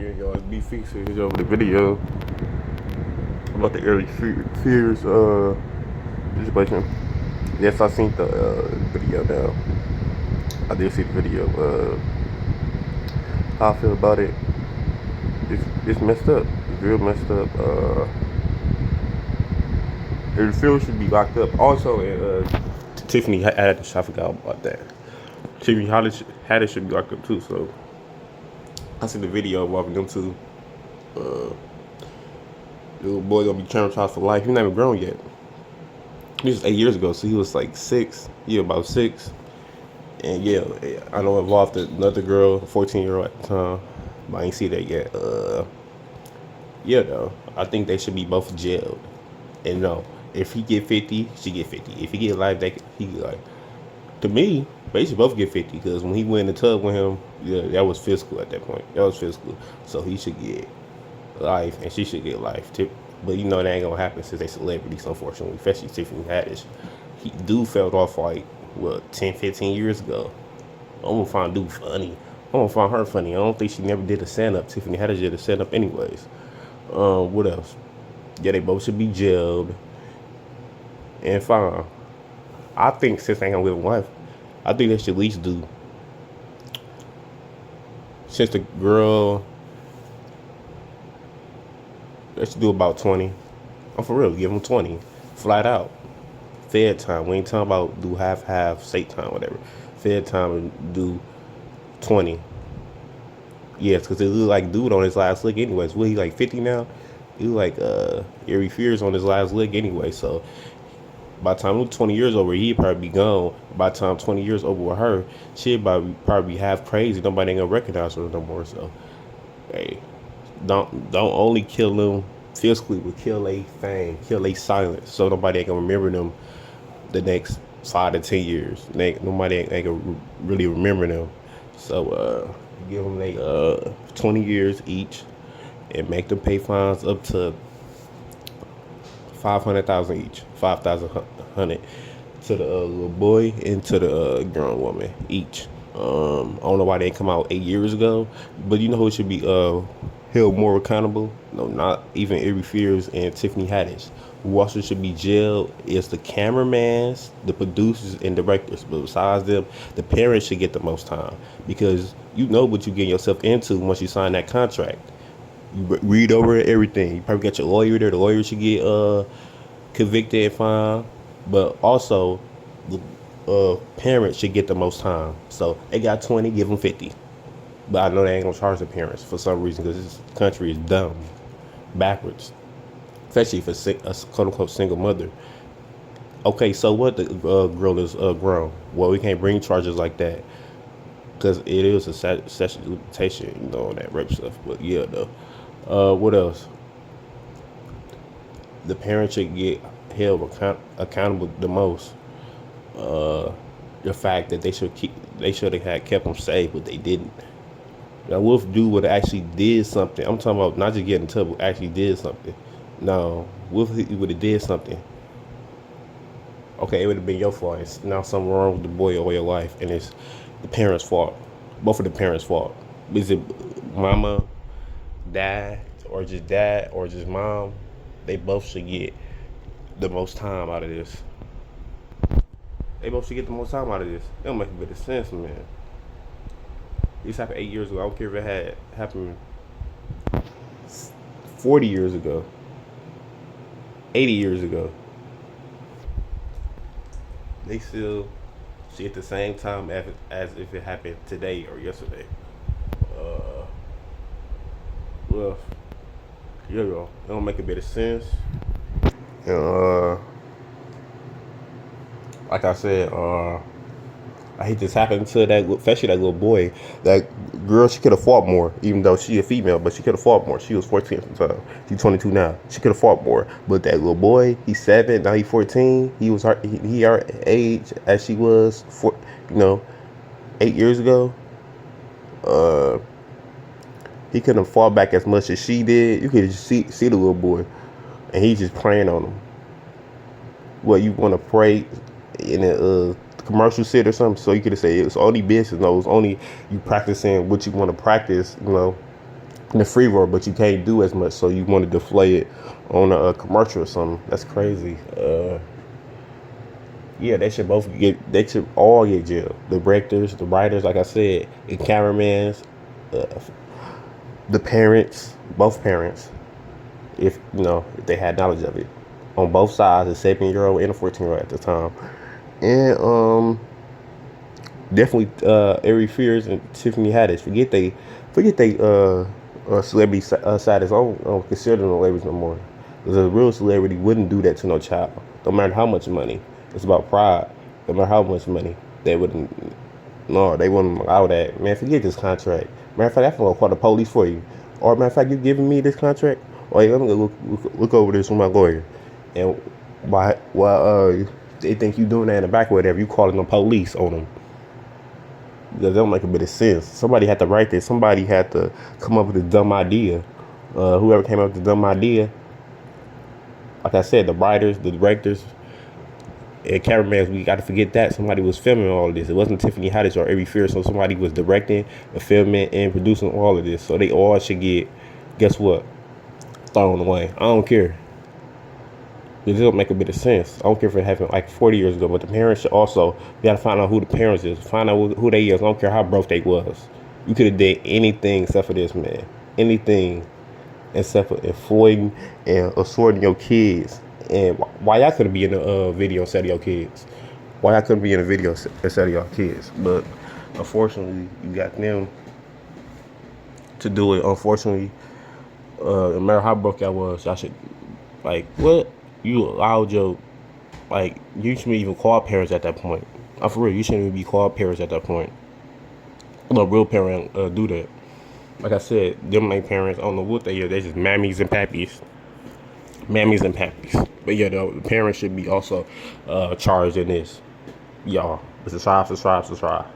Yeah, y'all, it's B Fixer. Here's over the video about the Aries fears situation. Yes, I seen the video now. I did see the video. How I feel about it, it's messed up. It's real messed up. Aries fears should be locked up. Also, Tiffany Hadish, I forgot about that. Tiffany Hadish should be locked up too. So I seen the video involving them two. The little boy gonna be traumatized for life. He's not even grown yet. This was 8 years ago, so he was like 6. Yeah, about 6. And yeah, I know it involved another girl, a 14-year-old at the time, but I ain't see that yet. Yeah, though, I think they should be both jailed. And no, if he get 50, she get 50. If he get life, he get life. To me, they should both get 50 because when he went in the tub with him, yeah, that was physical at that point. That was physical, so he should get life and she should get life too. But you know that ain't gonna happen since they celebrities, unfortunately, especially Tiffany Haddish. Dude fell off like, what, 10, 15 years ago. I'm gonna find dude funny. I'm gonna find her funny. I don't think she never did a stand-up. Tiffany Haddish did a stand-up anyways. What else? Yeah, they both should be jailed and fine. I think since they ain't gonna live in life, I think they should at least do, since the girl, they should do about 20. I'm for real, give them 20. Flat out. Fed time. We ain't talking about do half, state time, whatever. Fed time and do 20. Yes, because it look like dude on his last lick anyways. What, he like 50 now? He look like Aries Fears on his last lick anyway. So by the time 20 years over, he'd probably be gone. By the time 20 years over with her, she'd probably be half crazy. Nobody ain't gonna recognize her no more. So hey, don't only kill them physically, but kill a fame, kill a silence, so nobody ain't gonna remember them the next 5 to 10 years. Nobody ain't gonna really remember them. So give them 20 years each, and make them pay fines up to 500,000 each, 5,100 to the little boy and to the grown woman each. I don't know why they didn't come out 8 years ago, but you know who should be held more accountable? No, not even Aries Fears and Tiffany Haddish. Who also should be jailed is the cameramans, the producers, and directors. But besides them, the parents should get the most time, because you know what you get yourself into once you sign that contract. You read over everything. You probably got your lawyer there. The lawyer should get convicted and fined, but also the parents should get the most time. So they got 20, give them 50. But I know they ain't gonna charge the parents for some reason, because this country is dumb, backwards, especially for a quote unquote single mother. Okay, so what? The girl is grown. Well, we can't bring charges like that because it is a statute of limitation, you know, that rape stuff. But yeah, though. What else? The parents should get held accountable the most. The fact that they should have kept them safe, but they didn't. Now, what if dude would have actually did something? I'm talking about not just getting in trouble, actually did something. No, what if he would have did something? Okay, it would have been your fault. It's now something wrong with the boy or your life, and it's the parents' fault. Both of the parents' fault. Is it mama, dad, or just mom? They both should get the most time out of this. They both should get the most time out of this. It don't make a bit of sense, man. This happened 8 years ago. I don't care if it had happened 40 years ago, 80 years ago. They still see at the same time as if it happened today or yesterday. Well, here you go. It don't make a bit of sense. And like I said, I hate this happened to especially that little boy. That girl, she could have fought more, even though she a female, but she could have fought more. She was 14 at the time. She's 22 now. She could have fought more. But that little boy, he's 7, now he's 14. He was her age as she was, 8 years ago. He couldn't fought back as much as she did. You could just see the little boy, and he's just praying on him. What, you want to pray in a commercial set or something? So you could say it's only business. No, it's only you practicing what you want to practice, in the free world, but you can't do as much, so you want to display it on a commercial or something. That's crazy. Yeah, they should all get jail. The directors, the writers, like I said, the cameramans, uh, the parents, both parents, if if they had knowledge of it, on both sides, a 7-year-old and a 14-year-old at the time, and definitely Aries Fears and Tiffany Haddish. Forget they celebrity status. I don't consider them celebrities no more. Because a real celebrity wouldn't do that to no child, no matter how much money. It's about pride. No matter how much money, they wouldn't. No, they wouldn't allow that. Man, forget this contract. Matter of fact, I'm gonna call the police for you. Or matter of fact, you giving me this contract? Oh, yeah, let me go look over this with my lawyer. And why they think you doing that in the back or whatever? You calling the police on them? Because that don't make a bit of sense. Somebody had to write this. Somebody had to come up with a dumb idea. Whoever came up with the dumb idea, like I said, the writers, the directors, and cameramans, we got to forget that somebody was filming all of this. It wasn't Tiffany Haddish or Aries Fear, so somebody was directing, filming, and producing all of this. So they all should get, guess what, thrown away. I don't care. It doesn't make a bit of sense. I don't care if it happened like 40 years ago, but the parents should also, you got to find out who the parents is, find out who they is. I don't care how broke they was. You could have did anything except for this, man. Anything except for avoiding and assaulting your kids. And why y'all couldn't be in a video instead of your kids? Why y'all couldn't be in a video instead of your kids? But unfortunately, you got them to do it. Unfortunately, no matter how broke y'all was, y'all should, like, what? You allowed your, like, you shouldn't even call parents at that point. For real, you shouldn't even be called parents at that point. No real parent do that. Like I said, them ain't parents. I don't know what they are. They just mammies and pappies. Mammies and pappies. But yeah, the parents should be also charged in this. Y'all, subscribe.